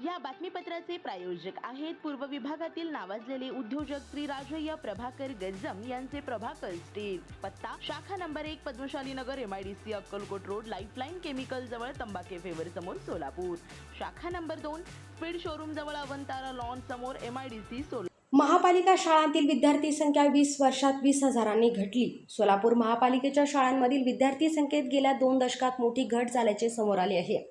या बातमीपत्राचे प्रायोजक आहेत पूर्व विभागातील नावाजलेले उद्योजक श्री राजय्य प्रभाकर गज्जम यांचे प्रभाकर स्टील। पत्ता शाखा number 1 Padmashali Nagar MIDC Akkalkot road lifeline chemical जवळ तंबाके फेवर समोर सोलापूर। शाखा नंबर 2 स्पीड शोरूम जवळ अवंतारा लॉन समोर MIDC सोलापूर। महापालिका शाळांतील विद्यार्थी संख्या 20 वर्षात 20,000 घटली। सोलापूर महापालिकेच्या शाळांमधील विद्यार्थी संख्येत गेल्या 2 दशकात मोठी घट झाल्याचे समोर आले आहे।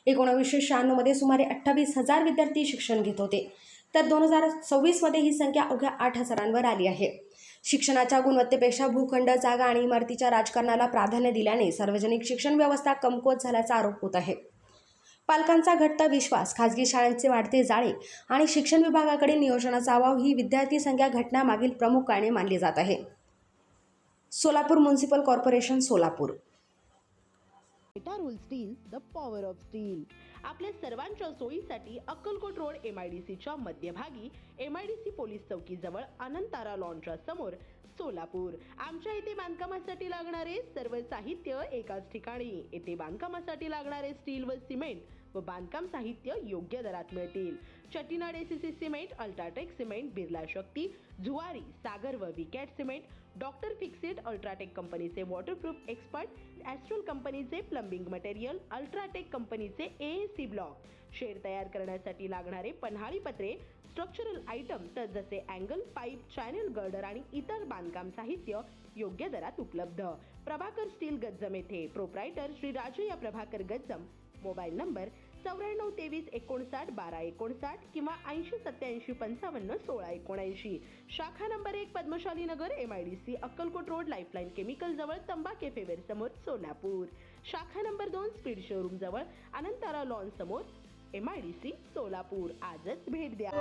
1996 मध्ये सुमारे 28,000 विद्यार्थी शिक्षण घेत होते, तर 2026 मध्ये ही संख्या अवघ्या 8,000 आली आहे। शिक्षणाच्या गुणवत्तेपेक्षा भूखंड, जागा आणि इमारतीच्या राजकारणाला प्राधान्य दिल्याने सार्वजनिक शिक्षण व्यवस्था कमकुवत झाल्याचा आरोप होत आहे। पालकांचा घटता विश्वास, खाजगी शाळांचे वाढते जाळे आणि शिक्षण विभागाकडे नियोजनाचा अभाव ही विद्यार्थी संख्या घटण्यामागील प्रमुख कारणे मानली जात आहे। Solapur municipal corporation Solapur. Rule steel, the power of steel. आपल्या सर्वांच्या सोयीसाठी अक्कलकोट रोड MIDCच्या मध्यभागी MIDC पोलीस चौकी जवळ अनंतारा लॉनच्या समोर सोलापूर। आमच्या इथे बांधकामासाठी लागणारे सर्व साहित्य एकाच ठिकाणी। येथे बांधकामासाठी लागणारे स्टील व सिमेंट व बांधकाम साहित्य योग्य दरात मिळतील। Chettinad ACC cement, UltraTech cement, Birla Shakti, Zuari, Sagar व Vicat cement, doctor Fixit, UltraTech कंपनीचे वॉटरप्रूफ एक्सपर्ट, ॲस्ट्रल कंपनीचे प्लंबिंग मटेरियल, अल्ट्राटेक कंपनीचे AAC ब्लॉक, शेड तयार करण्यासाठी लागणारे पन्हाळी पत्रे, स्ट्रक्चरल आयटम तर जसे अँगल, पाईप, चॅनल गर्डर आणि इतर बांधकाम साहित्य योग्य दरात उपलब्ध। प्रभाकर स्टील गज्जम येथे। Proprietor Shri Rajayya Prabhakar Gajjam. Mobile number 9423591259 किंवा 8087551679। शाखा number 1 Padmashali Nagar MIDC Akkalkot road lifeline chemical जवळ तंबाके फेवर समोर सोलापूर। शाखा नंबर 2 स्पीड शोरूम जवळ अनंतारा लॉन समोर MIDC सोलापूर। आजच भेट द्या।